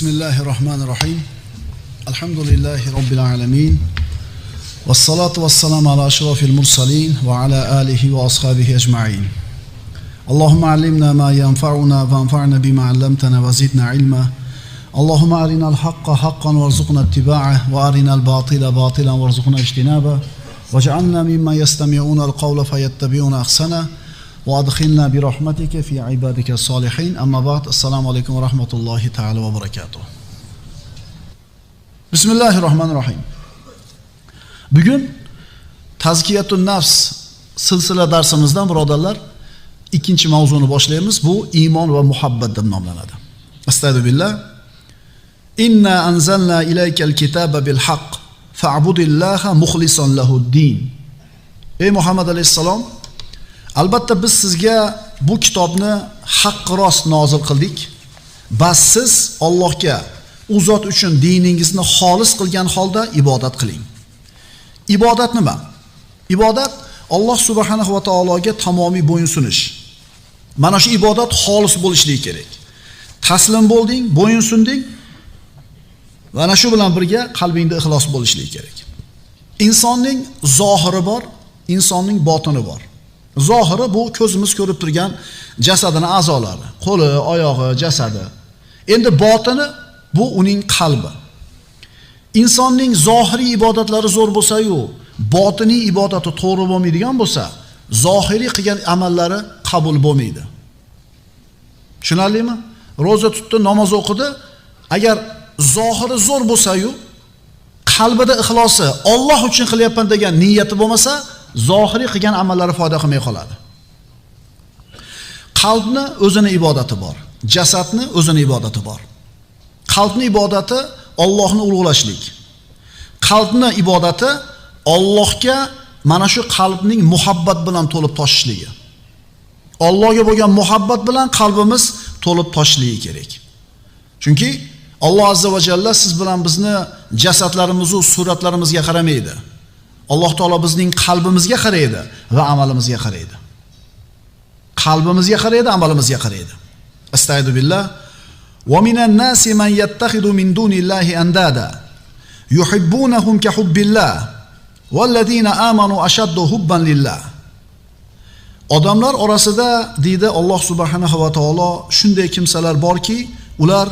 Bismillahirrahmanirrahim. Alhamdulillahi Rabbil alamin. Wassalatu wassalamu ala ashrafil mursalin wa ala alihi wa ashabihi ajma'in. Allahumma allimna ma yanfa'una wanfa'na bima 'allamtana wa zidna ilma. Allahumma arina al-haqqa haqqan warzuqna ittiba'ah wa arina al-batila batilan warzuqna ijtinabah. Waj'alna mimman yastami'una al-qawla fayattabi'una ahsana. وأدخلنا برحمتك في عبادك الصالحين. أما بعد السلام عليكم ورحمة الله تعالى وبركاته. بسم الله الرحمن الرحيم. Bugün Tazkiyatun Nafs silsila darsimizdan birodarlar ikkinchi mavzuni boshlaymiz. Bu iymon va muhabbat deb nomlanadi. Astagfirullah. Inna anzalna ilaykal kitaba bil haqq fa'budillaha mukhlishan lahud-din. Ey Muhammad alayhisalom, albatta biz sizga bu kitobni haqq rost nozil qildik. Bas siz Allohga u zot uchun diningizni xolis qilgan holda ibodat qiling. Ibodat nima? Ibodat Alloh subhanahu va taologa tamomiy bo'yinsunish. Mana shu ibodat xolis bo'lishligi kerak. Taslim bo'lding, bo'yinsunding. Mana shu bilan birga qalbingda ixlos bo'lishligi kerak. Insonning zohiri bor, insonning botini bor. Zohiri bu ko'zimiz ko'rib turgan jasadining a'zolari, qo'li, oyog'i, jasadi. Endi botini bu uning qalbi. Insonning zohiriy ibodatlari zo'r bo'lsa-yu, botiniy ibodati to'g'ri bo'lmaydigan bo'lsa, zohiriy qilgan amallari qabul bo'lmaydi. Tushunarlimi? Roza tutdi, namoz o'qidi, agar zohiri zo'r bo'lsa-yu, qalbida ixlosi, Alloh uchun qilyapman degan niyati bo'lmasa, zohiriy qilgan amallari foyda qilmay qoladi. Qalbni o'zini ibodati bor, jasadni o'zini ibodati bor. Qalbni ibodati Allohni ulug'lashlik. Qalbni ibodati Allohga mana shu qalbning muhabbat bilan to'lib toshishligi. Allohga bo'lgan muhabbat bilan qalbimiz to'lib toshishligi kerak. Chunki Alloh azza va jalla siz bilan bizni jasadlarimiz va suratlarimizga qaramaydi. Alloh taolo bizning qalbimizga qaraydi va amalimizga qaraydi. Qalbimizga qaraydi, amalimizga qaraydi. Astagfirullah. Va minan nasi man yattakhidu min dunillahi andada yuhibbunahum ka hubbillah wallazina amanu ashaddu hubban lillah. Odamlar orasida deydi Alloh subhanahu va taolo shunday kimsalar borki, ular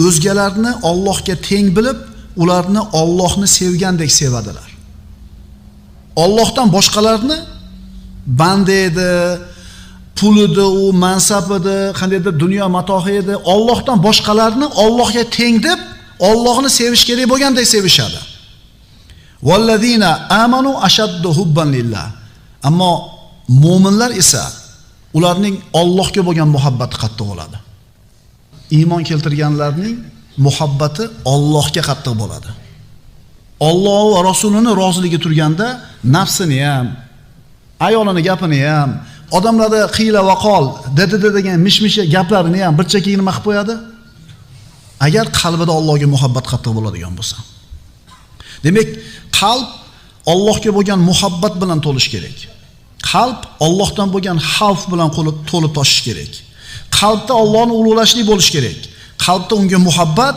o'zgalarni Allohga teng bilib, ularni Allohni sevgandek sevadilar. Allohdan boshqalarni banda edi, pul edi, u mansab edi, qandaydir dunyo matohi edi, Allohdan boshqalarni Allohga teng deb, Allohni sevish kerak bo'lgandek sevishadi. Vallazina amanu ashaddu hubban lillah. Ammo mu'minlar esa ularning Allohga bo'lgan muhabbati qattiq bo'ladi. Iymon keltirganlarning muhabbati Allohga qattiq bo'ladi. Alloh va Rasulini roziligi turganda nafsini ham, ayolini gapini ham, odamlarda qiyla va qol, dedi degan mishmish gaplarini ham bir chekka nima qilib qo'yadi? Agar qalbida Allohga muhabbat qattiq bo'ladigan bo'lsa. Demak, qalb Allohga bo'lgan muhabbat bilan to'lish kerak. Qalb Allohdan bo'lgan xavf bilan to'lib toshish kerak. Qalbda Allohni ulug'lashlik bo'lish kerak. Qalbda unga muhabbat,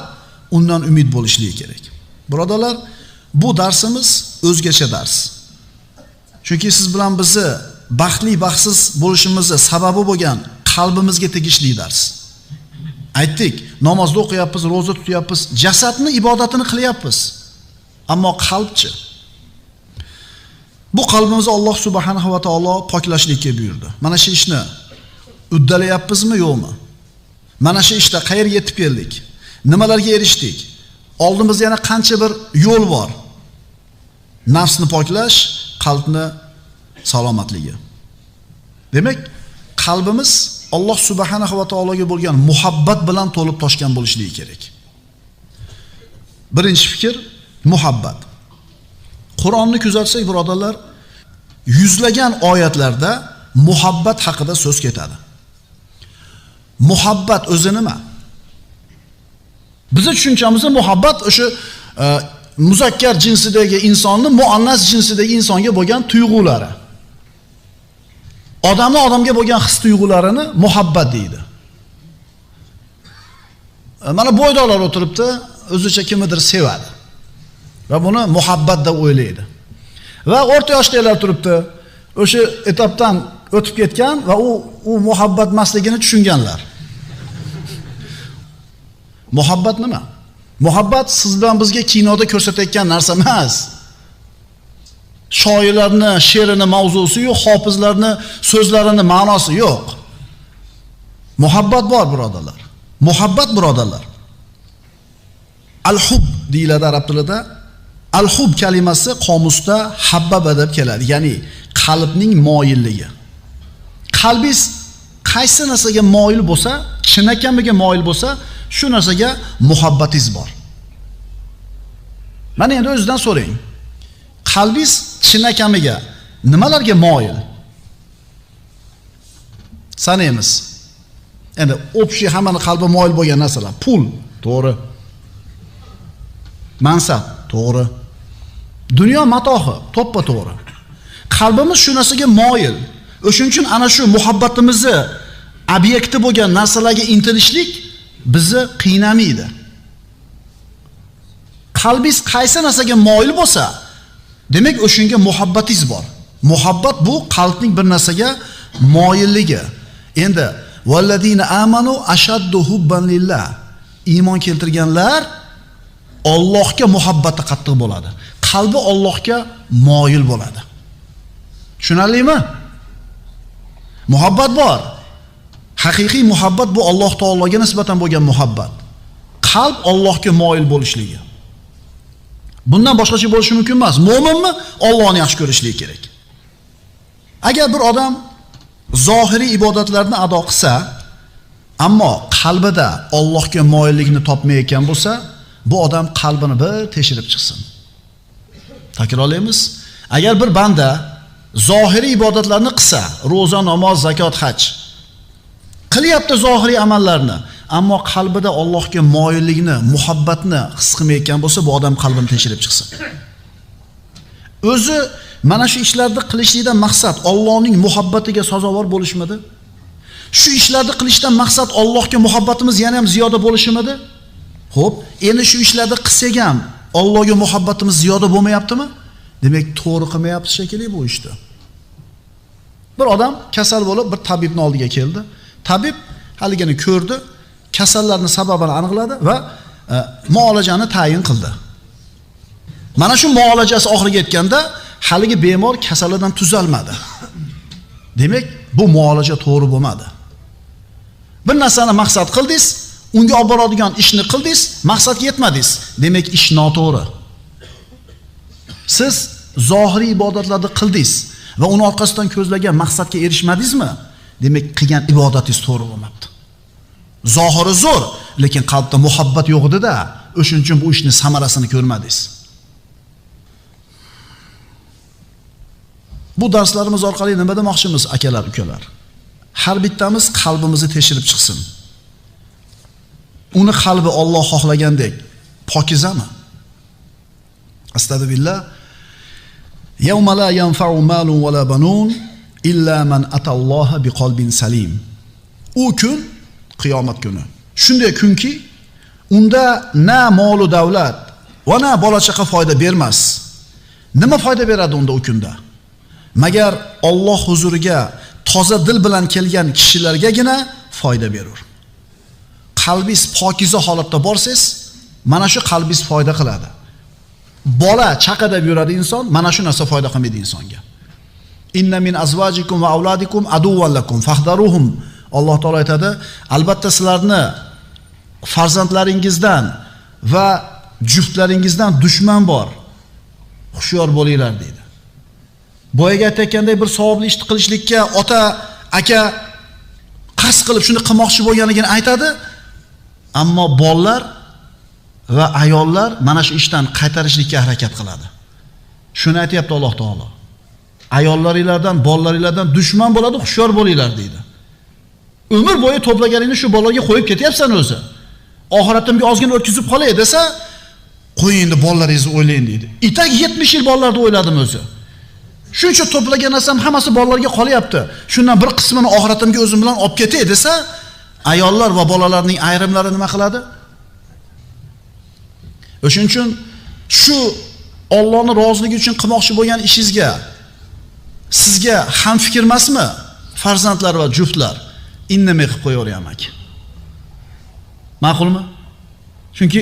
undan umid bo'lishligi kerak. Birodarlar, bu darsimiz o'zgacha dars. Chunki siz bilan bizni baxtli baxtsiz bo'lishimizning sababi bo'lgan qalbimizga tegishli dars. Aytdik, namozda o'qiyapmiz, roza tutyapmiz, jasadni ibodatini qilyapmiz. Ammo qalbchi. Bu qalbimizni Alloh subhanahu va taolo poklashlikka buyurdi. Mana shu ishni uddalayapmizmi, yo'qmi? Mana shu ishda qayerga yetib keldik? Nimalarga erishdik? Oldimizda yana qancha bir yo'l bor. Nafsni poklash, qalbni salomatligi. Demak, qalbimiz Alloh subhanahu va taologa bo'lgan muhabbat bilan to'lib toshgan bo'lishligi kerak. Birinchi fikr muhabbat. Qur'onni kuzatsak, birodarlar, yuzlagan oyatlarda muhabbat haqida so'z ketadi. Muhabbat o'zi nima? Bizning tushunchamizni muhabbat o'sha muzakkar jinsidagi insonni muannas jinsidagi insonga bo'lgan tuyg'ulari. Odamning odamga bo'lgan his tuyg'ularini muhabbat deydi. mana bo'ydoqlar o'tiribdi, o'zicha kimnidir sevadi va buni muhabbat deb o'ylaydi. Va o'rta yoshdagilar turibdi, o'sha etapdan o'tib ketgan va u muhabbat emasligini tushunganlar. Muhabbat nima? Muhabbat siz bilan bizga kinoda ko'rsatayotgan narsa emas. Shoirlarning she'rini mavzusi yo'q, hofizlarning so'zlarini ma'nosi yo'q. Muhabbat bor, birodarlar. Muhabbat, birodarlar. Al-hub deyiladi arab tilida. Al-hub kalimasi qomusda habbaba deb keladi, ya'ni qalbning moyilligi. Qalbingiz qaysi narsaga moyil bo'lsa, chinakamiga moyil bo'lsa, shu narsaga muhabbatingiz bor. Mana endi o'zingizdan so'rang. Qalbingiz chinakamiga nimalarga moyil? Sanaymiz. Endi общий hammaning qalbi moyil bo'lgan narsalar: pul, to'g'ri. Mansab, to'g'ri. Dunyo matohi, to'ppa to'g'ri. Qalbimiz shu narsaga moyil. O'shuning uchun ana shu muhabbatimizni obyekti bo'lgan narsalarga intilishlik bizni qiynamaydi. Qalbingiz qaysi narsaga moyil bo'lsa, demak o'shunga muhabbatingiz bor. Muhabbat bu qalbning bir narsaga moyilligi. Endi vallazina amanu ashaddu hubban lillah. Iymon keltirganlar Allohga muhabbati qattiq bo'ladi. Qalbi Allohga moyil bo'ladi. Tushunarlimi? Muhabbat bor. Haqiqiy muhabbat bu Alloh taologa nisbatan bo'lgan muhabbat. Qalb Allohga moyil bo'lishligi. Bundan boshqacha bo'lishi mumkin emas. Mo'minmi? Allohni yaxshi ko'rishligi kerak. Agar bir odam zohiriy ibodatlarni ado qilsa, ammo qalbida Allohga moyillikni topmayotgan bo'lsa, bu odam qalbini bir teshirib chiqsin. Takrorlaymiz. Agar bir banda zohiriy ibodatlarni qilsa, roza, namoz, zakot, haj qilyapti zohiriy amallarni, ammo qalbida Allohga moyillikni, muhabbatni his qilmayotgan bo'lsa, bu odam qalbini teshirib chiqsin. O'zi mana shu ishlarni qilishlikdan maqsad Allohning muhabbatiga sazovor bo'lishmidi? Shu ishlarni qilishdan maqsad Allohga muhabbatimiz yana ham ziyoda bo'lishimidi? Xo'p, endi shu ishlarni qilsak ham Allohga muhabbatimiz ziyoda bo'lmayaptimi? Demak, to'g'ri qilmayapti shekilli bu ishni. Bir odam kasal bo'lib bir tabibning oldiga keldi. Tabib haligini ko'rdi, kasallarning sababini aniqladi va muolajani tayin qildi. Mana shu muolajasi oxiriga yetganda haligi bemor kasalidan tuzalmadi. Demak, bu muolaja to'g'ri bo'lmadi. Bir narsani maqsad qildingiz, unga olib boradigan ishni qildingiz, maqsadga yetmadingiz. Demak, ish noto'g'ri. Siz zohiriy ibodatlarni qildingiz va uni orqasidan ko'zlagan maqsadga erishmadingizmi? Demak, qilgan ibodatingiz to'g'ri bo'lmabdi. Zohiri zo'r, lekin qalbda muhabbat yo'q edi-da, o'shuning uchun bu ishning samarasini ko'rmadingiz. Bu darslarimiz orqali nima demoqchimiz, akalar, ukalar? Har bittamiz qalbimizni teshirib chiqsin. Uni qalbi Alloh xohlagandek pokizami? Astagfirullah. Yawma la yanfa'u malun wa la banun illa man atalloha biqalbin salim. U kun qiyomat kuni. Shunday kunki, unda na mol va davlat va na bola chaqa foyda bermas. Nima foyda beradi unda u kunda? Magar Alloh huzuriga toza dil bilan kelgan kishilargagina foyda berur. Qalbingiz pokiza holatda borsiz, mana shu qalbingiz foyda qiladi. Bola chaqa deb yuradi inson, mana shu narsa foyda qilmaydi insonga. Inna min azvajikum va auladikum aduwwan lakum fahdaruhum. Alloh taolo aytadi, albatta sizlarni farzandlaringizdan va juftlaringizdan dushman bor. Xushyor bo'linglar deydi. Boyaga aytganday bir savobli ishni qilishlikka ota, aka qasd qilib shuni qilmoqchi bo'lganligini aytadi, ammo bolalar va ayollar mana shu ishdan qaytarishlikka harakat qiladi. Shuni aytayapti Alloh taolo. Ayollaringlardan, bolalaringlardan dushman bo'ladi, xushyor bo'linglar deydi. Umr bo'yi to'plaganingni shu bolalarga qo'yib ketyapsan o'zi. Oxiratimga ozgina o'tkazib qolay desa, qo'ying endi bolalaringizni o'ylang deydi. Itak 70 yil bolalarni o'yladim o'zi. Shuncha to'plagan narsam hammasi bolalarga qolyapti. Shundan bir qismini oxiratimga o'zim bilan olib ketay desa, ayollar va bolalarning ayrimlari nima qiladi? O'shuning uchun shu Allohning roziligi uchun qilmoqchi bo'lgan ishingizga sizga ham fikr emasmi? Farzandlar va juftlar indamay qilib qo'yaveryamak. Ma'qulmi? Chunki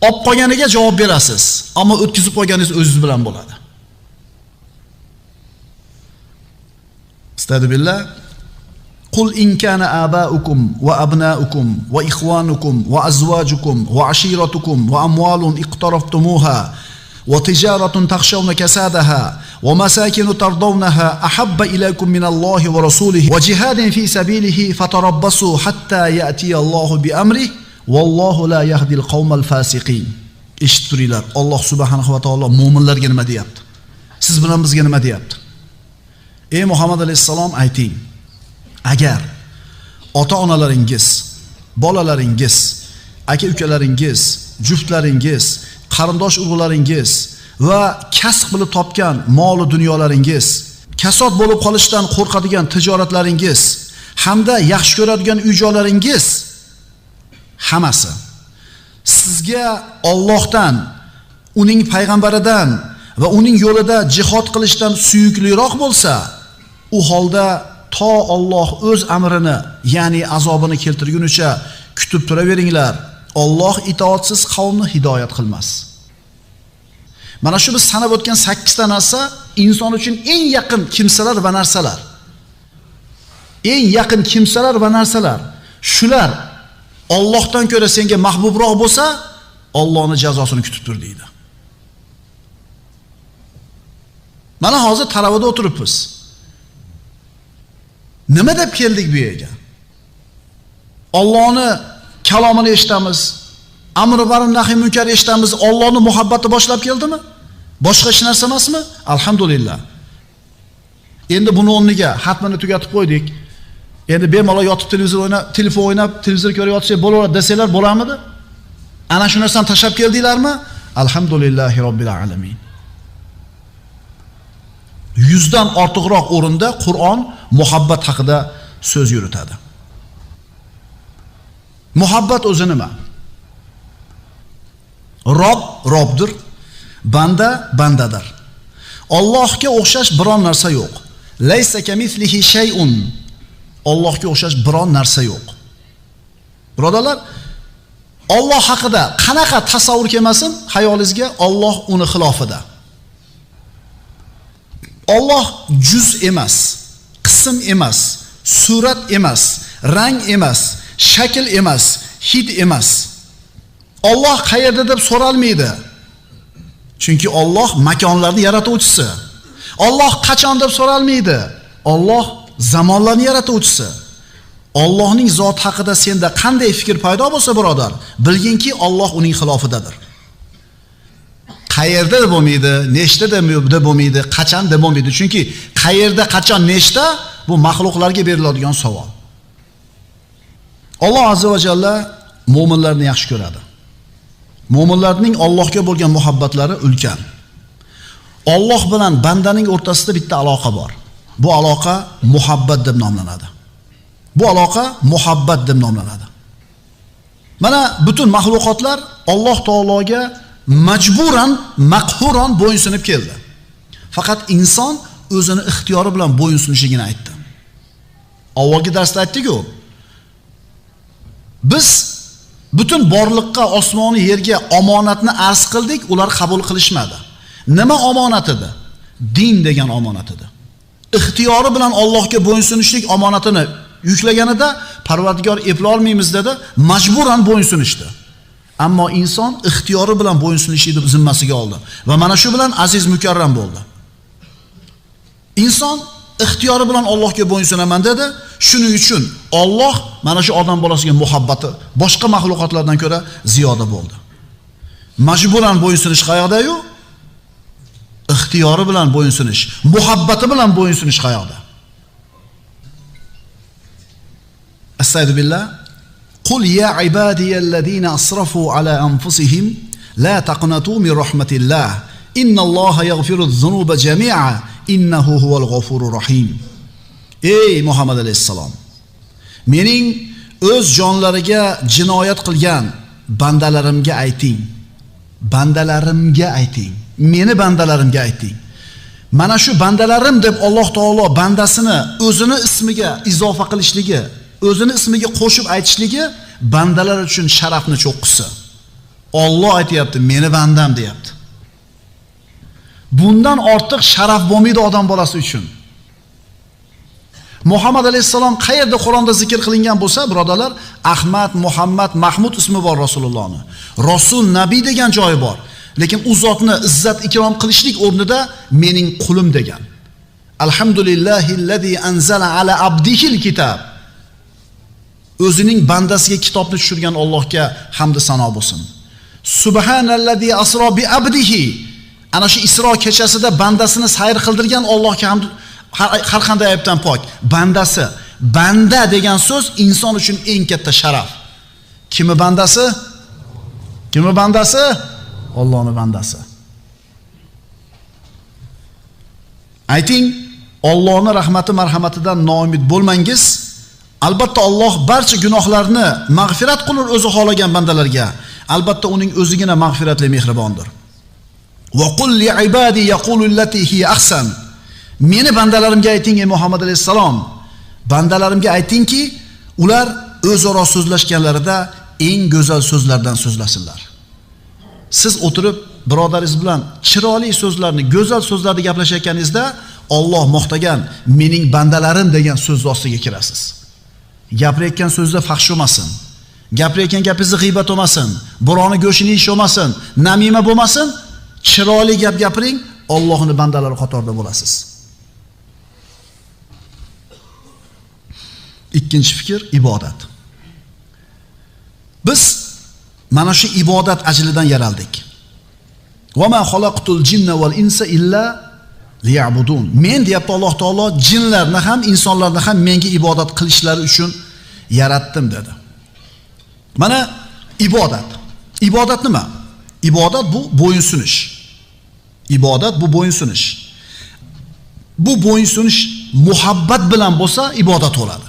olib qolganiga javob berasiz, ammo o'tkazib qo'yganingiz o'zingiz bilan bo'ladi. Astagfirullah. Qul in kana aba'ukum wa abna'ukum wa ikhwanukum wa azwajukum wa ashiratukum wa amwalun iqtaraftumuha wa tijaratun takhshawna kasadaha wa masakin tardawnaha ahabba ilaykum min Allahi wa rasulihi wa jihadin fi sabilihi fatarabbasu hatta ya'ti Allahu bi amrihi wallohu la yahdi al-qawmal fasiqin. Eshittiringlar, Alloh subhanahu va taolo mu'minlarga nima deyapti? Siz bilan bizga nima deyapti? Ey Muhammad alayhisalom, ayting. Agar ota-onalaringiz, bolalaringiz, aka-ukalaringiz, juftlaringiz, qarindosh urug'laringiz va kasb qilib topgan mol dunyolaringiz, kasod bo'lib qolishdan qo'rqadigan tijoratlaringiz hamda yaxshi ko'radigan uy-joylaringiz hammasi sizga Allohdan, uning payg'ambaridan va uning yo'lida jihad qilishdan suyukliroq bo'lsa, u holda to Alloh o'z amrini, ya'ni azobini keltirgunicha kutib turaveringlar. Alloh itoatsiz qavmni hidoyat qilmas. Mana shu biz sanab o'tgan 8 ta narsa inson uchun eng yaqin kimsalar va narsalar. Eng yaqin kimsalar va narsalar. Shular Allohdan ko'ra senga mahbubroq bo'lsa, Allohning jazosini kutib tur deydi. Mana hozir taravada o'tiribmiz. Nima deb keldik bu yerga? Allohning kalomini eshitamiz, amri ma'ruf nahiy munkar eshitamiz, Allohning muhabbati boshlab keldimi? Boshqa hech narsa emasmi? Alhamdulillah. Endi buni o'rniga xatmini tugatib qo'ydik. Endi bemalol yotib telefon o'ynab, televizor ko'rib yotsak bo'laveradi desanglar bo'larmidi? Ana shu narsani tashlab keldinglarmi? Alhamdulillahi robbil alamin. 100 dan ortiqroq o'rinda Qur'on muhabbat haqida so'z yuritadi. Muhabbat o'zi nima? Rob Robdir, banda bandadir. Allohga o'xshash biron narsa yo'q. Laysa kamithlihi shay'un. Allohga o'xshash biron narsa yo'q. Birodarlar, Alloh haqida qanaqa tasavvur kelmasin xayolingizga, Alloh uni xilofida. Alloh juz emas, qism emas, surat emas, rang emas, shakl emas, hid emas. Alloh qayerda deb so'ralmaydi. Chunki Alloh makonlarni yaratuvchisi. Alloh qachon deb so'ralmaydi. Alloh zamonlarni yaratuvchisi. Allohning zot haqida senda qanday fikr paydo bo'lsa, birodar, bilginki Alloh uning xilofidadir. Qayerda deb bo'lmaydi, nechta deb bo'lmaydi, qachon deb bo'lmaydi. Chunki qayerda, qachon, nechta bu maxluqlarga beriladigan savol. Alloh azza va jalla mu'minlarni yaxshi ko'radi. Mu'minlarning Allohga bo'lgan muhabbatlari ulkan. Alloh bilan bandaning o'rtasida bitta aloqa bor. Bu aloqa muhabbat deb nomlanadi. Bu aloqa muhabbat deb nomlanadi. Mana butun maxluqotlar Alloh taologa majburan, maqhuran bo'yinsunib keldi. Faqat inson o'zini ixtiyori bilan bo'yinsunishligini aytdi. Avvalgi darsda aytdik-ku. Biz butun borliqqa, osmoni, yerga omonatni arz qildik, ular qabul qilishmadi. Nima omonat edi? Din degan omonat edi. Ixtiyori bilan Allohga bo'yinsunishlik omonatini yuklaganida Parvardigor eplay olmaymiz dedi, majburan bo'yinsunishdi. Ammo inson ixtiyori bilan bo'yinsunishni zimmasiga oldi va mana shu bilan aziz mukarram bo'ldi. Inson ixtiyori bilan Allohga bo'yinsunaman dedi. Shuning uchun Alloh mana shu odam bolasiga muhabbati boshqa maxluqotlardan ko'ra ziyoda bo'ldi. Majburan bo'yinsunish qayoqda-yu? Ixtiyori bilan bo'yinsunish, muhabbati bilan bo'yinsunish qayoqda? Astagfirullah. Qul ya ibadiyallazina asrafu ala anfusihim la taqnatu min rahmatillah. Innalloha yaghfiruz-zunuba jami'a innahu huval g'afurur rahim. Ey Muhammad alayhisalom, mening o'z jonlariga jinoyat qilgan bandalarimga ayting, bandalarimga ayting. Meni bandalarimga ayting. Mana shu bandalarim deb Alloh taolo bandasini o'zini ismiga izofa qilishligi, o'zini ismiga qo'shib aytishligi bandalar uchun sharafni cho'qqisi. Alloh aytayapti, meni bandam deyapti. Bundan ortiq sharaf bo'lmaydi odam bolasi uchun. Muhammad alayhisalom qayerda Qur'onda zikr qilingan bo'lsa, birodalar, Ahmad, Muhammad, Mahmud ismi bor Rasulullohning. Rasul, nabiy degan joyi bor. Lekin u zotni izzat ikrom qilishlik o'rnida mening qulim degan. Alhamdulillahillazi anzala ala abdihil kitob. O'zining bandasiga kitobni tushirgan Allohga hamd va sano bo'lsin. Subhanallazi asro bi abdihi. Ana shu Isro kechasida bandasini sayr qildirgan Allohga hamd, har qanday aybdan pok. Bandasi, banda degan so'z inson uchun eng katta sharaf. Kimi bandasi? Kimi bandasi? Allohning bandasi. Ayting, Allohning rahmati marhamatidan noumid bo'lmangiz. Albatta Alloh barcha gunohlarni mag'firat qilur o'zi xolagan bandalarga. Albatta uning o'zigina mag'firatli mehribondir. Va qul li ibadi yaqulu allati hi ahsan. Meni bandalarimga ayting ey Muhammad alayhisalom. Bandalarimga aytingki, ular o'zaro so'zlashganlarida eng go'zal so'zlardan so'zlasinlar. Siz o'tirib birodaringiz bilan chiroyli so'zlarni, go'zal so'zlarni gaplashayotganingizda Alloh mo'xtagan mening bandalarim degan so'z ostiga kirasiz. Gapirayotgan so'zda fahsh bo'lmasin. Gapirayotgan gapingizni g'iybat bo'lmasin, birovni go'shini yeyish bo'lmasin, namima bo'lmasin. Chiroyli gap gapiring, Allohning bandalari qatorida bo'lasiz. Ikkinchi fikr ibodat. Biz mana shu ibodat ajlidan yaraldik. Va ma xalaqtul jinna val insa illa liya'budun. Men deyapti Alloh taolo jinlarni ham, insonlarni ham menga ibodat qilishlari uchun yaratdim dedi. Mana ibodat. Ibodat nima? Ibodat bu bo'yinsunish. Ibodat bu bo'yinsunish. Bu bo'yinsunish muhabbat bilan bo'lsa ibodat bo'ladi.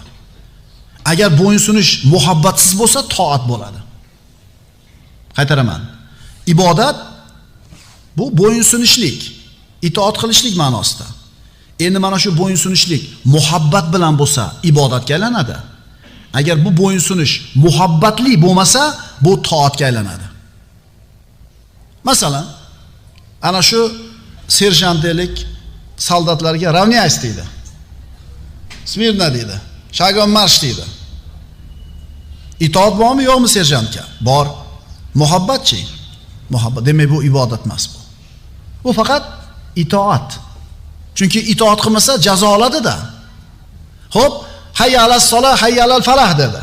Agar bo'yinsunish muhabbatsiz bo'lsa toat bo'ladi. Qaytaraman. Ibodat bu bo'yinsunishlik, itoat qilishlik ma'nosida. Endi mana shu bo'yinsunishlik muhabbat bilan bo'lsa ibodatga aylanadi. Agar bu bo'yinsunish muhabbatli bo'lmasa, bu toatga aylanadi. Masalan, ana shu serjantlik soldatlarga ravniyas deydi. Smirna deydi. Shagon marsh deydi. Itoat bormi yo'qmi serjantga? Bor. Muhabbatchi. Muhabbat. Demak bu ibodat emas bu. Bu faqat itoat. Chunki itoat qilmasa jazo oladi-da. Xo'p, hayya alas solah, hayya alal falah dedi.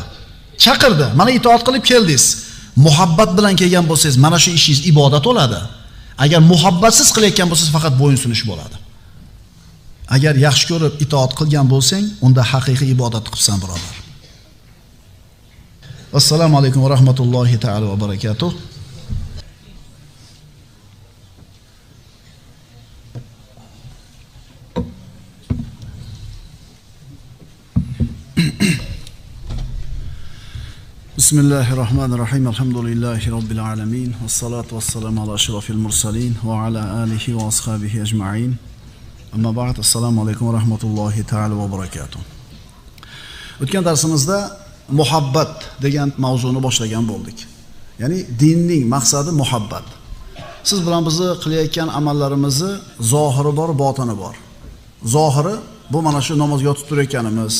Chaqirdi. Mana itoat qilib keldingiz. Muhabbat bilan kelgan bo'lsangiz, mana shu ishingiz ibodat bo'ladi. Agar muhabbatsiz qilayotgan bo'lsangiz, faqat bo'yinsunish bo'ladi. Agar yaxshi ko'rib itoat qilgan bo'lsang, unda haqiqiy ibodat qilsan, birodar. Assalomu alaykum va rahmatullohi ta'ala va barakatuh. Bismillahirrahmanirrahim. Alhamdulillahi robbil alamin. Vassalatu vassalamu ala ashrafil mursalin va ala alihi va ashabihi ajma'in. Amma ba'd. Assalomu alaykum va rahmatullohi ta'ala va barakatuh. O'tgan darsimizda muhabbat degan mavzuni boshlagan bo'ldik. Ya'ni dinning maqsadi muhabbat. Siz bilan bizni qilayotgan amallarimizni zohiri bor, botini bor. Zohiri bu mana shu namozga yotib turayotganimiz,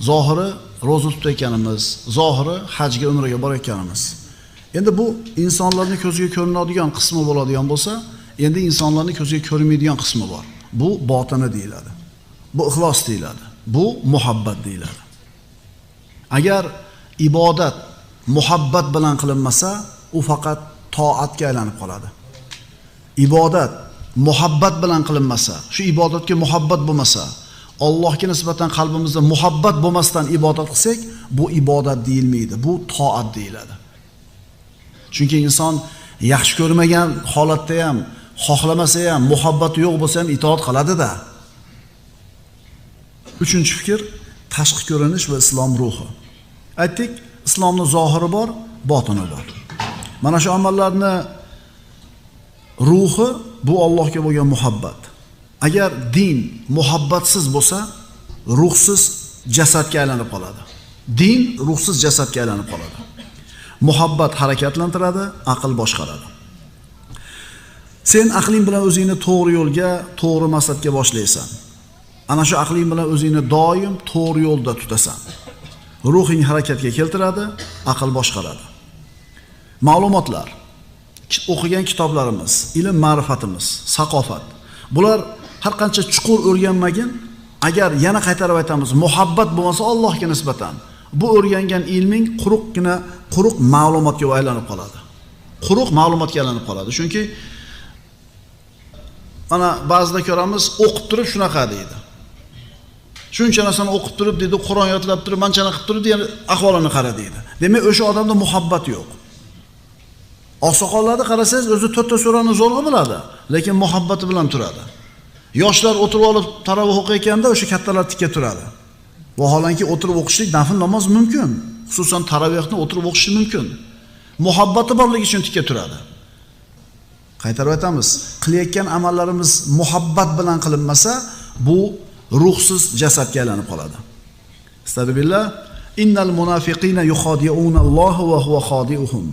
zohiri ro'za tutayotganimiz, zohiri hajga, umraga borayotganimiz. Endi bu insonlarning ko'ziga ko'rinadigan qismi bo'ladigan bo'lsa, endi insonlarning ko'ziga ko'rinmaydigan qismi bor. Bu botini deyiladi. Bu ixlos deyiladi. Bu muhabbat deyiladi. Agar ibodat muhabbat bilan qilinmasa, u faqat toatga aylanib qoladi. Ibodat muhabbat bilan qilinmasa, shu ibodatga muhabbat bo'lmasa, Allohga nisbatan qalbimizda muhabbat bo'lmasdan ibodat qilsak, bu ibodat deyilmaydi, bu toat deyiladi. Chunki inson yaxshi ko'rmagan holatda ham, xohlamasa ham, muhabbati yo'q bo'lsa ham itoat qiladi-da. Uchinchi fikr, tashqi ko'rinish va islom ruhi. Aytdik, islomning zohiri bor, botini bor. Mana shu amallarni ruhi bu Allohga bo'lgan muhabbat. Agar din muhabbatsiz bo'lsa, ruhsiz jasadga aylanib qoladi. Din ruhsiz jasadga aylanib qoladi. Muhabbat harakatlantiradi, aql boshqaradi. Sen aqling bilan o'zingni to'g'ri yo'lga, to'g'ri maqsadga boshlaysan. Ana shu aqling bilan o'zingni doim to'g'ri yo'lda tutasan. Ruhing harakatga keltiradi, aql boshqaradi. Ma'lumotlar, o'qigan kitoblarimiz, ilm ma'rifatimiz, saqofat. Bular har qancha chuqur o'rganmagin, agar yana qaytarib aytamiz, muhabbat bo'lmasa Allohga nisbatan, bu o'rgangan ilming quruq ma'lumotga aylanib qoladi. Quruq ma'lumotga aylanib qoladi. Chunki ana ba'zida ko'ramiz, o'qib turib shunaqa deydi. Shuncha narsani o'qib turib deydi, Qur'on yodlab turib, manchani qilib turib, degan ahvolini qara deydi. Demak, o'sha odamda muhabbat yo'q. Oqsoqollarni qarasangiz, o'zi to'rtta surani zo'rg'a biladi, lekin muhabbati bilan turadi. Yoshlar o'tirib olib taravih o'qiyotganda o'sha kattalar tikka turadi. Vaholanki o'tirib o'qishlik nafl namoz mumkin. Xususan taravihni o'tirib o'qish mumkin. Muhabbati borligi uchun tikka turadi. Qaytarib aytamiz, qilayotgan amallarimiz muhabbat bilan qilinmasa, bu ruhsiz jasadga aylanib qoladi. Astagfirullah. Innal munafiqina yukhadi'una Alloh va huwa khadi'uhum.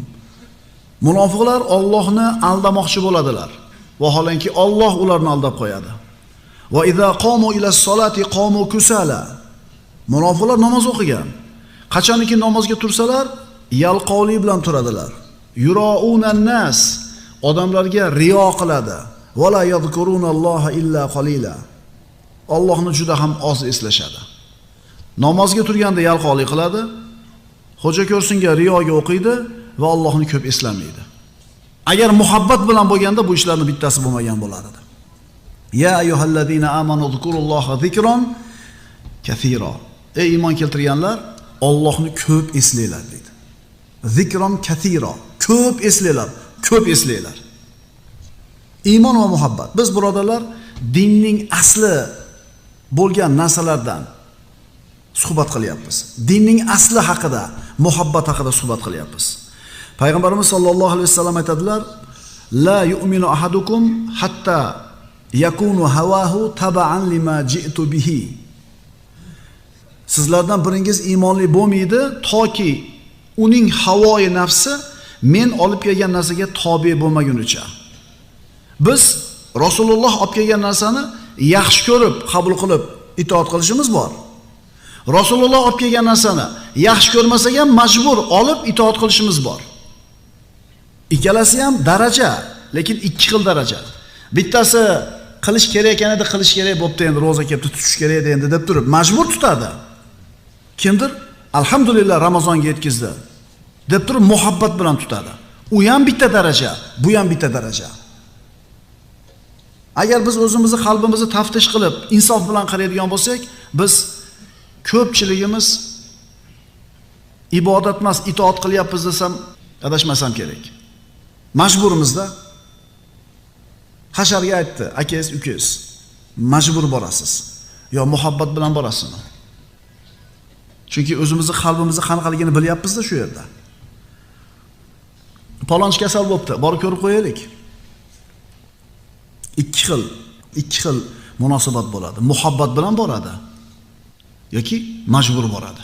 Munofiqlar Allohni aldamoqchi bo'ladilar. Vaholanki Alloh ularni aldab qo'yadi. Va idza qamu ila solati qamu kusala. Munofiqlar namoz o'qigan. Qachoniki namozga tursalar, yalqovlik bilan turadilar. Yuraunan nas, odamlarga riyo qiladi. Va la yadhkurunalloha illa qalila. Allohni juda ham oz eslashadi. Namozga turganda yalqovlik qiladi. Xo'ja ko'rsinga riyoga o'qiydi va Allohni ko'p eslamaydi. Agar muhabbat bilan bo'lganda bu ishlarning bittasi bo'lmagan bo'lardi. Ya ayyuhallazina amanu zkurulloha zikron kathira. Ey iymon keltirganlar, Allohni ko'p eslanglar dedi. Zikron kathira. Ko'p eslanglar, ko'p eslanglar. Iymon va muhabbat. Biz birodarlar, dinning asli bo'lgan narsalardan suhbat qilyapmiz. Dinning asli haqida, muhabbat haqida suhbat qilyapmiz. Payg'ambarimiz sollallohu alayhi vasallam aytadilar: "La yu'minu ahadukum hatta yakunu hawahu taba'an lima ji'tu bihi." Sizlardan biringiz iymonli bo'lmaydi toki uning havoi nafsi men olib kelgan narsaga tobe bo'lmagunicha. Biz Rasululloh olib kelgan narsani yaxshi ko'rib, qabul qilib itoat qilishimiz bor. Rasululloh olib kelgan narsani yaxshi ko'rmasak ham majbur olib itoat qilishimiz bor. Ikkalasi ham daraja, lekin ikki xil daraja. Bittasi qilish kerak ekanida qilish kerak bo'pti, endi roza kelibdi, tutish kerak edi endi deb turib majbur tutadi. Kimdir alhamdulillah Ramazonga yetkizdi deb turib muhabbat bilan tutadi. U ham bitta daraja, bu ham bitta daraja. Agar biz o'zimizni qalbimizni taftish qilib, insof bilan qaraydigan bo'lsak, biz ko'pchiligimiz ibodat emas, itoat qilyapmiz desam, adashmasam kerak. Majburimizda. Hasharga aytdi, akangiz, ukangiz, majbur borasiz. Yo muhabbat bilan borasizmi? Chunki o'zimizni qalbimizni qanaqaligini bilyapmiz-da shu yerda. Palonchi kasal bo'pti, borib ko'rib qo'yaylik. Ikki xil munosabat bo'ladi. Muhabbat bilan boradi yoki majbur boradi.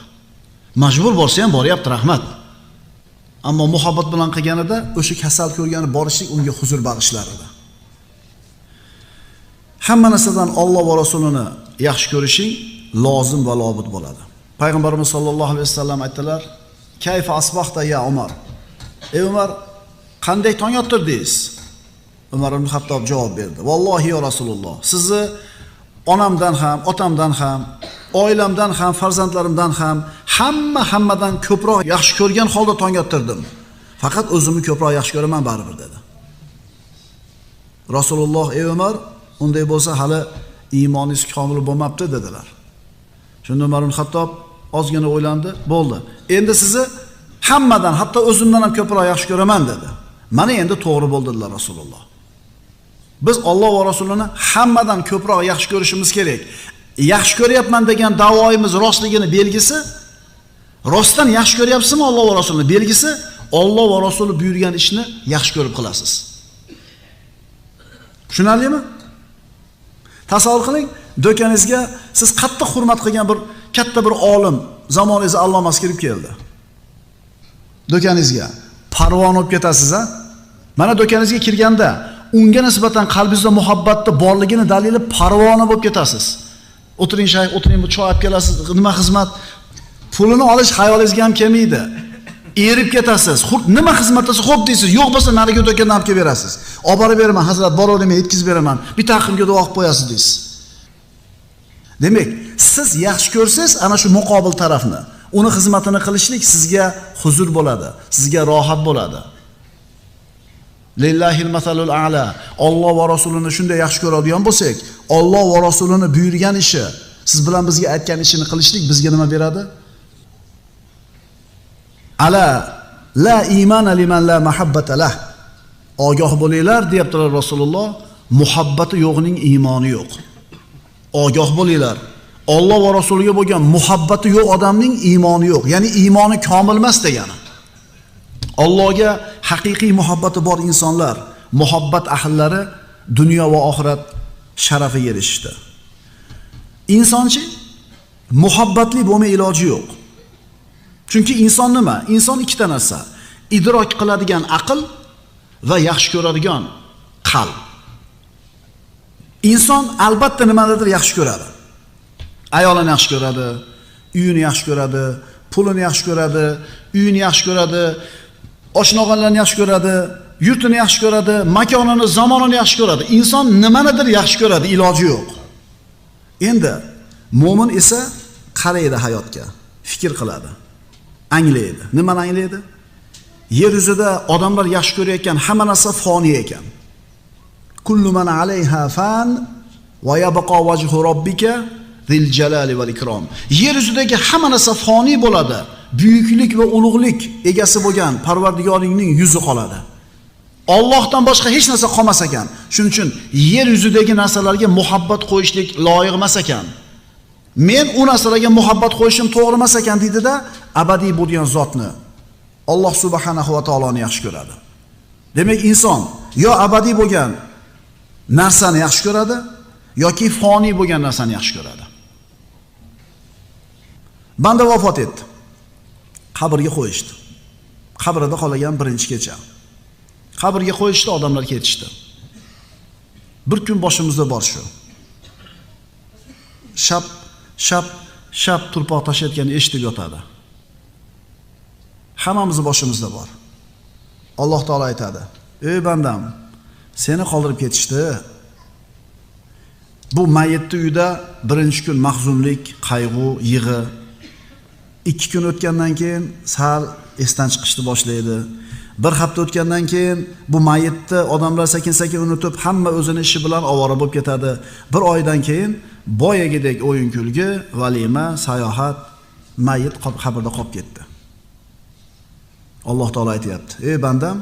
Majbur bo'lsa ham boryapti, rahmat. Ammo muhabbat bilan qilganida o'sha kasal ko'rgani borishlik unga huzur bag'ishlar edi. Hamma narsadan Alloh va Rasulini yaxshi ko'rishing lozim va lobud bo'ladi. Payg'ambarimiz sollallohu alayhi vasallam aytdilar: "Kayfa asbahta ya Umar?" Ey Umar, qanday tong ottirdingiz? Umar ibn Xattob javob berdi: "Vallohi ya Rasululloh, sizni onamdan ham, otamdan ham, oilamdan ham, farzandlarimdan ham hammadan ko'proq yaxshi ko'rgan holda tong ottirdim. Faqat o'zimni ko'proq yaxshi ko'raman baribir" dedi. Rasululloh: "Ey Umar, unday bo'lsa hali iymoningiz komil bo'lmabdi" dedilar. Shunda Umar ibn Xattob ozgina o'ylandi, bo'ldi. Endi sizni hammadan, hatto o'zimdan ham ko'proq yaxshi ko'raman dedi. Mana endi to'g'ri bo'ldilar Rasululloh. Biz Alloh va Rasulini hammadan ko'proq yaxshi ko'rishimiz kerak. Yaxshi ko'ryapman degan da'voyimiz rostligini belgisi, rostdan yaxshi ko'ryapsizmi Alloh va Rasulini belgisi, Alloh va Rasuli buyurgan ishni yaxshi ko'rib qilasiz. Tushunarlimi? Tasavvur qiling, do'koningizga siz qattiq hurmat qilgan bir katta bir olim, zamoningiz allomasi kirib keldi. Do'koningizga parvon olib ketasiz, a? Mana do'koningizga kirganda unga nisbatan qalbingizda muhabbatni borligini dalili parvona bo'lib ketasiz. O'tiring shayx, o'tiring, bu choy olib kelasiz, nima xizmat? Pulini olish xayolingizga ham kelmaydi. Erib ketasiz. Nima xizmat desa, xo'p deysiz, yo'q bo'lsa nariga do'kondan olib kelib berasiz. Olib borib beraman, hazrat, boravering, yetkazib beraman. Bitta haqimga duo qilib qo'yasiz deysiz. Demak, siz yaxshi ko'rsangiz, ana shu muqobil tarafni, uni xizmatini qilishlik sizga huzur bo'ladi, sizga rohat bo'ladi. Lillahil masalul a'la. Alloh va rasulini shunday yaxshi ko'radigan bo'lsak, Alloh va rasulini buyurgan ishi, siz bilan bizga aytgan ishini qilishlik bizga nima beradi? Ala la imana liman la mahabbata lah. Ogoh bo'linglar, deyaptilar Rasululloh, muhabbati yo'qning iymoni yo'q. Ogoh bo'linglar. Alloh va rasuliga bo'lgan muhabbati yo'q odamning iymoni yo'q. Ya'ni iymoni komil emas degani. Allohga haqiqiy muhabbati bor insonlar, muhabbat ahllari dunyo va oxirat sharafiga erishdi. Insonchi muhabbatli bo'lmay iloji yo'q. Chunki inson nima? Inson ikkita narsa: idrok qiladigan aql va yaxshi ko'radigan qalb. Inson albatta nimanidir yaxshi ko'radi. Ayolini yaxshi ko'radi, uyini yaxshi ko'radi, pulini yaxshi ko'radi, uyini yaxshi ko'radi, oshno'g'anlarni yaxshi ko'radi, yurtini yaxshi ko'radi, makonini, zamonini yaxshi ko'radi. Inson nimanidir yaxshi ko'radi, iloji yo'q. Endi mo'min esa qaraydi hayotga, fikr qiladi, anglaydi. Nimani anglaydi? Yer yuzida odamlar yaxshi ko'rayotgan hamma narsa foniy ekan. Kullu man alayha fan va yabqa wajhu robbika zil jalali val ikrom. Yer yuzidagi hamma narsa foniy bo'ladi. Buyuklik va ulug'lik egasi bo'lgan Parvardigoringning yuzi qoladi. Allohdan boshqa hech narsa qolmas ekan. Shuning uchun yer yuzidagi narsalarga muhabbat qo'yishlik loyiq emas ekan. Men u narsalarga muhabbat qo'yishim to'g'ri emas ekan deydi-da, abadiy bo'lgan zotni, Alloh subhanahu va taoloni yaxshi ko'radi. Demak, inson yo abadiy bo'lgan narsani yaxshi ko'radi yoki foniy bo'lgan narsani yaxshi ko'radi. Banda vafot etdi. Qabrga qo'yishdi. Qabrida qolgan birinchi kecha. Qabrga qo'yishdi, odamlar ketishdi. Bir kun boshimizda bor shu. Shap turpoq tashlayotganini eshitib yotadi. Hammamiz boshimizda bor. Alloh taolo aytadi: "Ey bandam, seni qoldirib ketishdi." Bu mayitni uyda birinchi kun mahzunlik, qayg'u, yig'i. 2 kun o'tgandan keyin sal esdan chiqishni boshlaydi. Bir hafta o'tgandan keyin bu mayitni odamlar sekin-sekin unutib, hamma o'zini ishi bilan ovora bo'lib ketadi. Bir oydan keyin boyagidek o'yin kulgi, valima, sayohat, mayit qabrda qolib ketdi. Alloh taolo aytayapti: "Ey bandam,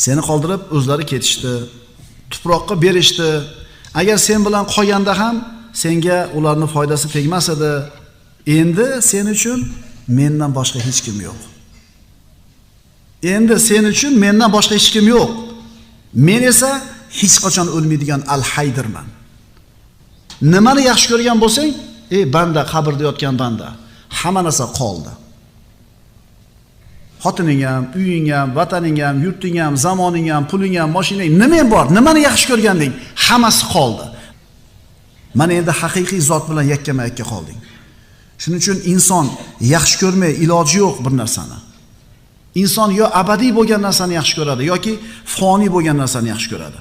seni qoldirib o'zlari ketishdi, tuproqqa berishdi. Agar sen bilan qolganda ham senga ularning foydasi tegmas edi. Endi sen uchun mendan boshqa hech kim yo'q. Endi sen uchun mendan boshqa hech kim yo'q. Men esa hech qachon o'lmaydigan al-haydirman." Nimani yaxshi ko'rgan bo'lsang, ey banda, qabrda yotgan banda, hamma narsa qoldi. Xotining ham, uying ham, vataning ham, yurting ham, zamoning ham, puling ham, mashinang, nima bor? Nimani yaxshi ko'rganding? Hammasi qoldi. Mana endi haqiqiy zot bilan yakkama-yakka qolding. Shuning uchun inson yaxshi ko'rmay iloji yo'q bir narsani. Inson yo abadiy bo'lgan narsani yaxshi ko'radi yoki foniy bo'lgan narsani yaxshi ko'radi.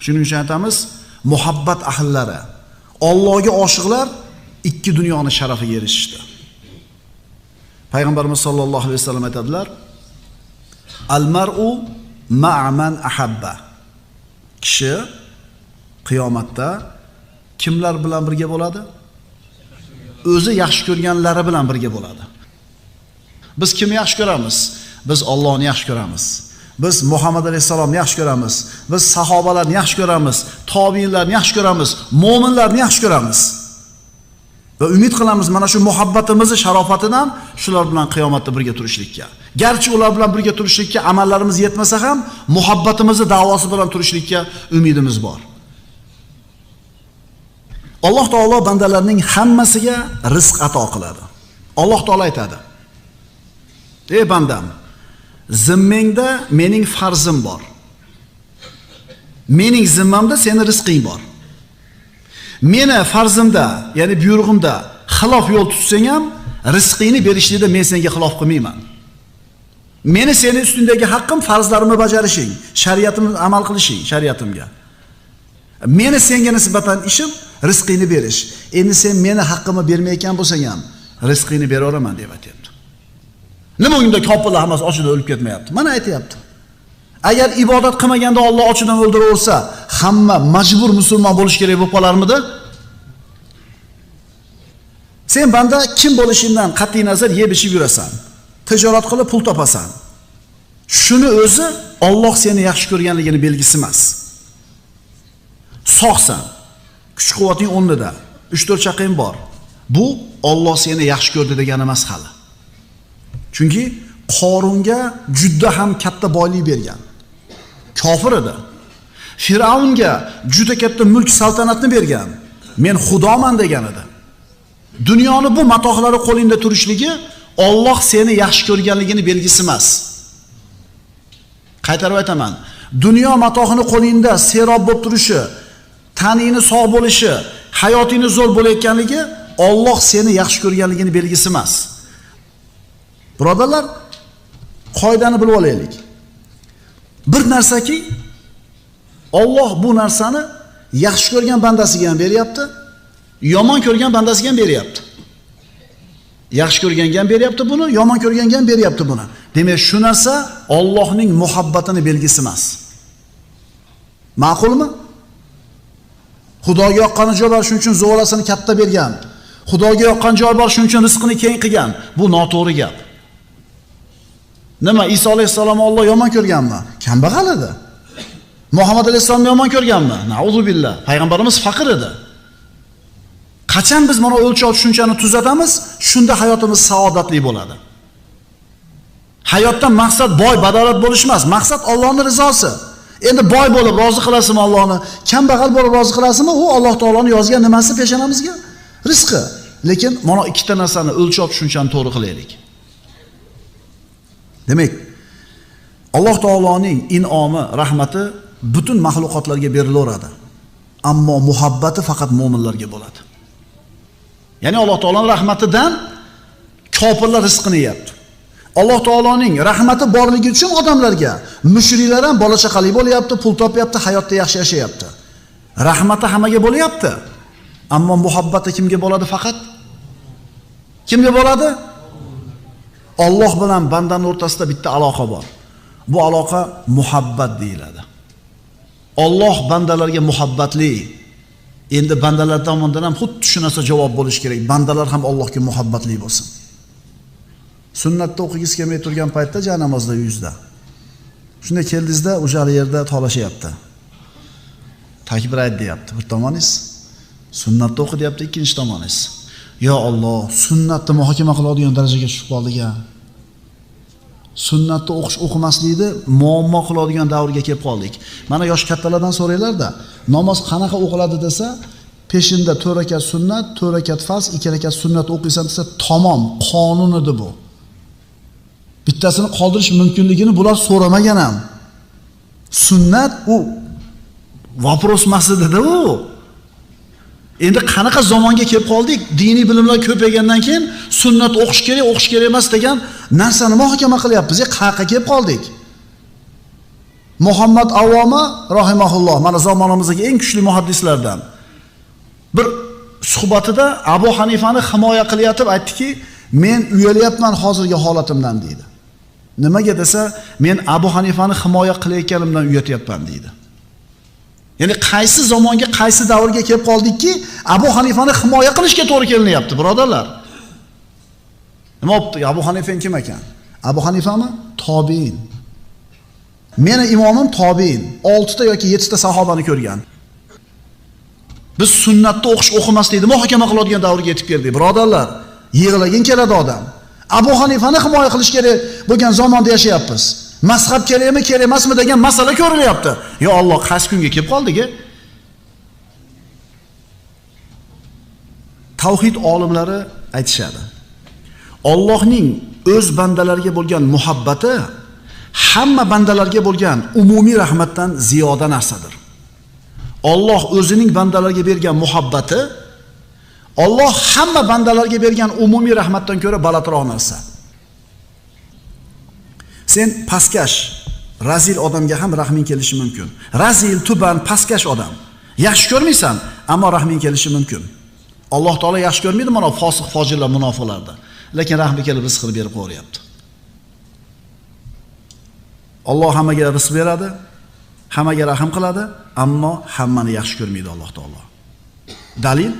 Shuning uchun aytamiz, muhabbat ahllari, Allohga oshiqlar ikki dunyoning sharafiga erishishdi. Payg'ambarimiz sollallohu alayhi vasallam aytadilar: "Al-mar'u ma'a man ahabba." Kishi qiyomatda kimlar bilan birga bo'ladi? O'zi yaxshi ko'rganlari bilan birga bo'ladi. Biz kimni yaxshi ko'ramiz? Biz Allohni yaxshi ko'ramiz. Biz Muhammad alayhisalomni yaxshi ko'ramiz. Biz sahobalarni yaxshi ko'ramiz, tobiinlarni yaxshi ko'ramiz, mu'minlarni yaxshi ko'ramiz. Va umid qilamiz mana shu muhabbatimizni sharofatidan shular bilan qiyomatda birga turishlikka. Garchi ular bilan birga turishlikka amallarimiz yetmasa ham muhabbatimizni da'vosi bilan turishlikka umidimiz bor. Alloh taolo bandalarning hammasiga rizq ato qiladi. Alloh taolo aytadi: "Ey bandam, zimmangda mening farzim bor. Mening zimmamda seni rizqing bor. Meni farzimda, ya'ni buyrug'imda xilof yo'l tutsang ham, rizqingni berishlikda men senga xilof qilmayman. Meni seni ustundagi haqqim farzlarimni bajarishing, shariatimga amal qilishing, shariatimga. Meni senga nisbatan ishim rizqingni berish. Endi sen meni haqqimni bermayotgan bo'lsang ham, rizqingni beraveraman" deb aytayapti. Nima unda kofirlar hammasi ochidan o'lib ketmayapti? Mana aytayapti. Agar ibodat qilmaganda Alloh ochidan o'ldiraversa, hamma majbur musulmon bo'lish kerak bo'lib qolarmidi? Sen banda kim bo'lishingdan qat'iy nazar yeb-ichib yurasan, tijorat qilib pul topasan. Shuni o'zi Alloh seni yaxshi ko'rganligini belgisi emas. Sog'san, kuch-quvvating o'rnida, 3-4 chaqing bor. Bu Alloh seni yaxshi ko'rdi degani emas hali. Chunki Qorunga juda ham katta boylik bergan. Kofir edi. Firavunga juda katta mulk saltanatni bergan. Men xudoman degan edi. Dunyoni bu matohlari qo'lingda turishligi Alloh seni yaxshi ko'rganligini belgisi emas. Qaytarib aytaman. Dunyo matohini qo'lingda serob bo'lib turishi, taningni sog' bo'lishi, hayotingni zo'r bo'layotganligi Alloh seni yaxshi ko'rganligini belgisi emas. Birodarlar, qoidani bilib olaylik. Bir narsaki Alloh bu narsani yaxshi ko'rgan bandasiga ham beryapti, yomon ko'rgan bandasiga ham beryapti. Yaxshi ko'rganga ham beryapti buni, yomon ko'rganga ham beryapti buni. Demak, shu narsa Allohning muhabbatini belgisi emas. Ma'qulmi? Xudoga yoqqani joy bor, shuning uchun zo'rasini katta bergan. Xudoga yoqqan joy bor, shuning uchun rizqini keng qilgan. Bu noto'g'ri gap. Nima, Iso alayhisalomni Alloh yomon ko'rganmi? Kambag'al edi. Muhammad alayhisalomni yomon ko'rganmi? Nauzubillah. Payg'ambarimiz faqir edi. Qachon biz mana o'lchov tushunchani tuzatamiz, shunda hayotimiz saodatli bo'ladi. Hayotdan maqsad boy, badolat bo'lish emas, maqsad Allohning rizosi. Endi boy bo'lib rozi qilasizmi Allohni, kambag'al bo'lib rozi qilasizmi? U Alloh taoloning yozgan nimasi peshonamizga? Rizqi. Lekin mana ikkita narsani o'lchov tushunchani to'g'ri qilaylik. Demak, Alloh taoloning in'omi, rahmati butun mahluqotlarga berilaveradi. Ammo muhabbati faqat mu'minlarga bo'ladi. Ya'ni Alloh taoloning rahmatidan kofirlar rizqini yeyapti. Alloh taoloning rahmati borligi uchun odamlarga mushriklar ham bola chaqali bo'lyapti, pul topyapti, hayotda yaxshi yashayapti. Rahmati hammaga bo'lyapti. Ammo muhabbati kimga bo'ladi faqat? Kimga bo'ladi? Alloh bilan bandaning o'rtasida bitta aloqa bor. Bu aloqa muhabbat deyiladi. Alloh bandalarga muhabbatli. Endi bandalar tomonidan ham xuddi shu narsa javob bo'lishi kerak. Bandalar ham Allohga muhabbatli bo'lsin. Sunnatda o'qigiz kelmay turgan paytda janamozda uyingizda. Shunda keldingizda o'sha yerda tolashyapti. Takbir ayt deyapti bir tomoningiz. Sunnatda o'qi deyapti ikkinchi tomoningiz. Yo Alloh, sunnatni muhokama qiladigan darajaga tushib qoldik-a. Sunnatni o'qimaslikni muammo qiladigan davrga kelib qoldik. Mana yosh kattalardan so'raylar-da, namoz qanaqa o'qiladi desa, peshinda 4 rakat sunnat, 4 rakat farz, 2 rakat sunnat o'qiysan desa, tamom, qonun edi bu. Bittasini qoldirish mumkinligini bular so'ramagan ham. Sunnat u vopros masjidida u. Endi qanaqa zamonga kelib qoldik? Diniy bilimlar ko'paygandan keyin sunnat o'qish kerak emas degan narsani muhokama qilyapmiz. Qayerga kelib qoldik? Muhammad Avvoma rahimahulloh, mana zamonimizdagi eng kuchli muhaddislardan bir suhbatida Abu Hanifani himoya qilyotib aytdiki, men uyalyapman hozirgi holatimdan deydi. Nimaga desa, men Abu Hanifani himoya qilayotganimdan uyatyapman deydi. Ya'ni qaysi zamonga, qaysi davrga kelib qoldikki, Abu Hanifani himoya qilishga to'g'ri kelinyapti, birodarlar. Nima bo'pti? Abu Hanifa kim ekan? Abu Hanifami? Tobiin. Meni imomim tobiin. 6 ta yoki 7 ta sahobani ko'rgan. Biz sunnatni o'qimaslikni muhokama qiladigan davrga yetib keldik, birodarlar. Yig'lagin keladi odam. Abu Hanifani himoya qilish kerak bo'lgan zamonda yashayapmiz. Mazhab kerakmi, kerak emasmi degan masala ko'rilyapti. Yo Alloh, qaysi kunga kelib qoldik-a? Tavhid olimlari aytishadi. Allohning o'z bandalariga bo'lgan muhabbati hamma bandalarga bo'lgan umumiy rahmatdan ziyoda narsadir. Alloh o'zining bandalariga bergan muhabbati Alloh hamma bandalarga bergan umumiy rahmatdan ko'ra balandroq narsa. Sen pastkash, razil odamga ham rahming kelishi mumkin. Razil, tuban, pastkash odam. Yaxshi ko'rmaysan, ammo rahming kelishi mumkin. Alloh taolo yaxshi ko'rmaydi mana fosiq, fojirlar, munofiqlarda. Lekin rahmi kelib rizqini berib qo'yapti. Alloh hammaga rizq beradi, hammaga rahim qiladi, ammo hammani yaxshi ko'rmaydi Alloh taolo. Dalil?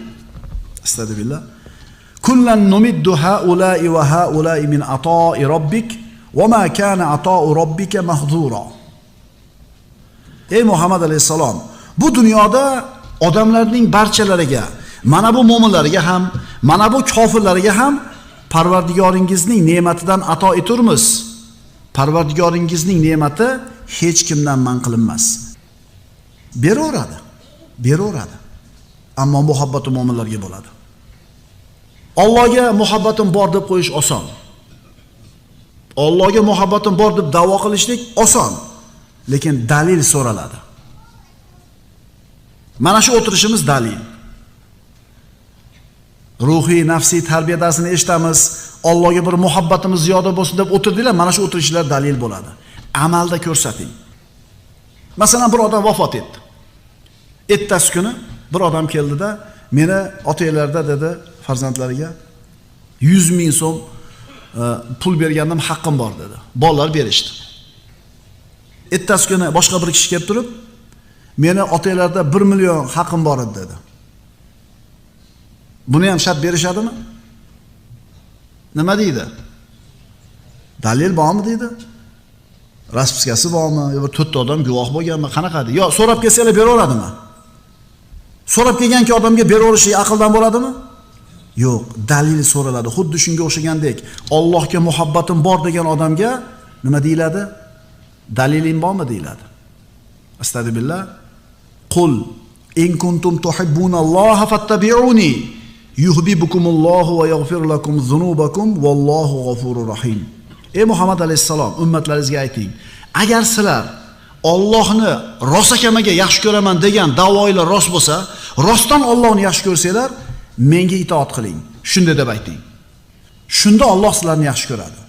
Astagfirullah. Kullan numiddu haula'i va haula'i min ata'i robbik va ma kana ata'u robbika mahdura. Ey Muhammad alayhisalom, bu dunyoda odamlarning barchalariga, mana bu mu'minlarga ham, mana bu kofirlarga ham Parvardigoringizning ne'matidan ato eturmiz. Parvardigoringizning ne'mati hech kimdan man qilinmas. Beraveradi. Ammo muhabbati mu'minlarga bo'ladi. Allohga muhabbatim bor deb qo'yish oson. Allohga muhabbatim bor deb da'vo qilishlik oson, lekin dalil so'raladi. Mana shu o'tirishimiz dalil. Ruhiy, nafsiy tarbiya darsini eshitamiz. Allohga bir muhabbatimiz ziyoda bo'lsin deb o'tirdinglar, mana shu o'tirishlar dalil bo'ladi. Amalda ko'rsating. Masalan, bir odam vafot etdi. Ertasi kuni bir odam keldida, meni otanglarda dedi farzandlariga 100 ming so'm pul bergandim, haqqim bor dedi. Bolalar berishdi. Ertasi kuni boshqa bir kishi kelib turib, meni otanglarda 1 million haqqim bor edi dedi. Buni ham shart berishadimi? Nima deydi? Dalil bormi deydi? Raspiskasi bormi? Yo 4 ta odam guvoh bo'lganmi? Qanaqa deydi? Yo so'rab kelsalar beraveradimi? So'rab kelganki odamga beraverishi aqldan bo'ladimi? Yo'q, dalil so'raladi. Xuddi shunga o'xshagandek, Allohga muhabbatim bor degan odamga nima deyiladi? Daliling bormi deyiladi. Astagfirullah. Qul in kuntum tuhibbunalloha fattabi'uni yuhibbukumullohu va yaghfir lakum zunubakum vallohu g'afurur rahim. Ey Muhammad alayhisalom, ummatlaringizga ayting, agar sizlar Allohni rosakamaga yaxshi ko'raman degan da'voinglar rost bo'lsa, rostdan Allohni yaxshi ko'rsanglar, menga itoat qiling. Shunday deb ayting. Shunda Alloh sizlarni yaxshi ko'radi.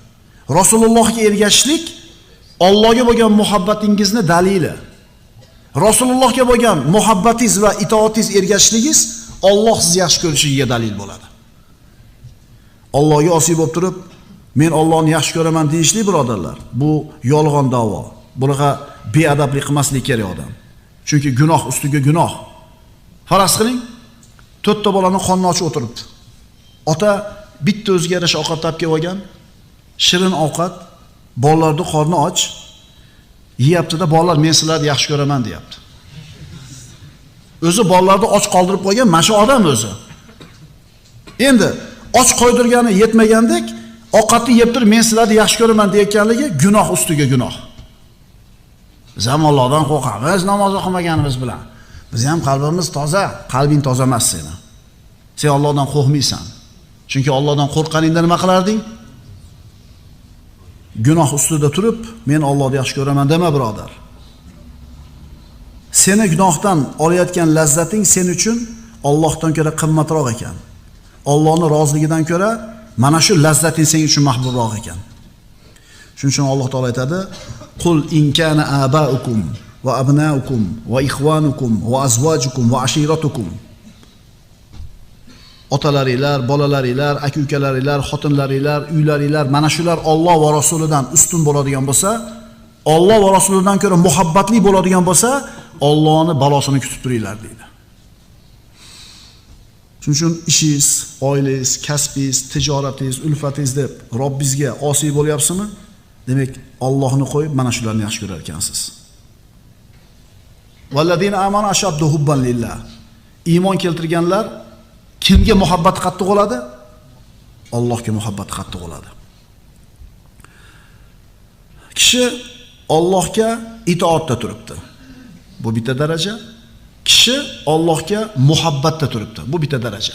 Rasulullohga ergashishlik Allohga bo'lgan muhabbatingizni dalili. Rasulullohga bo'lgan muhabbatingiz va itoatingiz ergashishligingiz Alloh sizni yaxshi ko'rishiga dalil bo'ladi. Allohga osiy bo'lib turib, men Allohni yaxshi ko'raman deyishlik, birodarlar, bu yolg'on da'vo. Bunaqa beadablik qilmaslik kerak odam. Chunki gunoh ustiga gunoh. Faraz qiling, 4 ta bolani qonni ochib o'tiribdi. Ota bitta o'ziga yarasha ovqat topib kelib olgan, shirin ovqat, bolalarning qorni och, yeyapti-da, bolalar men sizlarni yaxshi ko'raman deyapti. O'zi bolalarni och qoldirib qo'ygan mana shu odam o'zi. Endi och qo'ydirgani yetmagandek, ovqatni yeb turib men sizlarni yaxshi ko'raman deyotganligi gunoh ustiga gunoh. Biz ham Allohdan qo'rqamiz, namoz o'qimaganimiz bilan. Biz ham qalbimiz toza, qalbing toza emas seni. Sen Allohdan qo'rqmaysan. Chunki Allohdan qo'rqqaningda nima qilarding? Gunoh ustida turib, men Allohni yaxshi ko'raman dema, birodar. Seni gunohdan olayotgan lazzating sen uchun Allohdan ko'ra qimmatroq ekan. Allohning roziligidan ko'ra mana shu lazzating sen uchun mahbubroq ekan. Shuning uchun Alloh taolo aytadi: "Qul in kana abaukum va abnaukum va ikhwanukum va azwajukum va ashiratukum." Otalaringlar, bolalaringlar, aka-ukalaringlar, xotinlaringlar, uylaringlar, mana shular Alloh va rasulidan ustun bo'ladigan bo'lsa, Alloh va rasulidan ko'ra muhabbatli bo'ladigan bo'lsa, Allohning balosini kutib turinglar deydi. Shuning uchun ishingiz, oilangiz, kasbingiz, tijoratingiz, ulfatingiz deb Robbingizga osiy bo'lyapsizmi? Demak, Allohni qo'yib mana shularni yaxshi ko'rar ekansiz. Vallazina amanu ashaddu hubban lillah. iymon keltirganlar kimga muhabbati qattiq bo'ladi? Allohga muhabbati qattiq bo'ladi. Kishi Allohga itoatda turibdi. Bu bitta daraja. Kishi Allohga muhabbatda turibdi. Bu bitta daraja.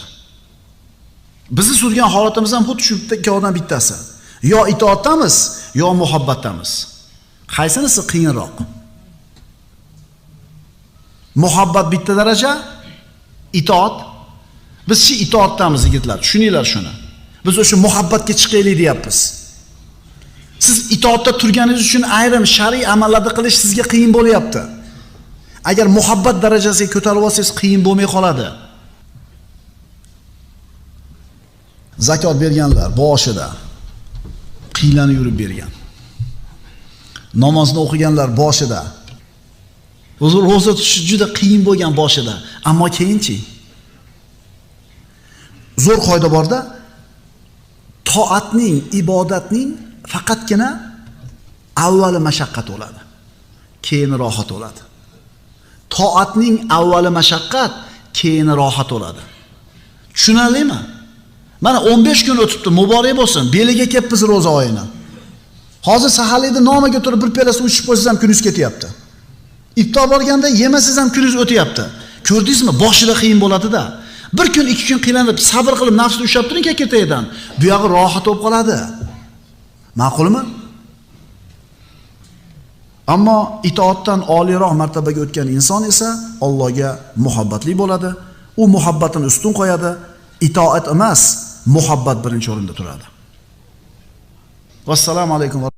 Bizni surgan holatimiz ham xuddi shu ikkovidan bittasi. Yo itoatdamiz, yo muhabbatdamiz. Qaysinisi qiyinroq? Muhabbat bitta daraja, itoat. Biz shu itoatdamiz yigitlar, tushuninglar shuni. Biz o'sha muhabbatga chiqaylik deyapmiz. Siz itoatda turganingiz uchun ayrim shar'iy amallarni qilish sizga qiyin bo'lyapti. Agar muhabbat darajasiga ko'tarib olsangiz qiyin bo'lmay qoladi. Zakot berganlar boshida qiylanib yurib bergan. Namozni o'qiganlar boshida. O'zi roza tutish juda qiyin bo'lgan boshida, ammo keyinchi zo'r qoida borda, toatning, ibodatning faqatgina avvali mashaqqat bo'ladi, keyin rohat bo'ladi. Toatning avvali mashaqqat, keyin rohat bo'ladi. Tushunarlimi? Mana 15 kun o'tibdi, muborak bo'lsin. Beliga kelibmiz roza oyini. Hozir saharlikda nomiga turib bir piyola suv ichib qo'ysangiz ham kuningiz ketyapti. Iftor borganda yemasangiz ham kuningiz o'tyapti. Ko'rdingizmi? Boshida qiyin bo'ladi-da. Bir kun, 2 kun qiynalib, sabr qilib nafsni ushlab turing ketagidan. Bu yog'i rohat bo'lib qoladi. Ma'qulmi? Ammo itoatdan oliyroq martabaga o'tgan inson esa Allohga muhabbatli bo'ladi. U muhabbatini ustun qo'yadi. Itoat emas, muhabbat birinchi o'rinda turadi. Vassalomu alaykum.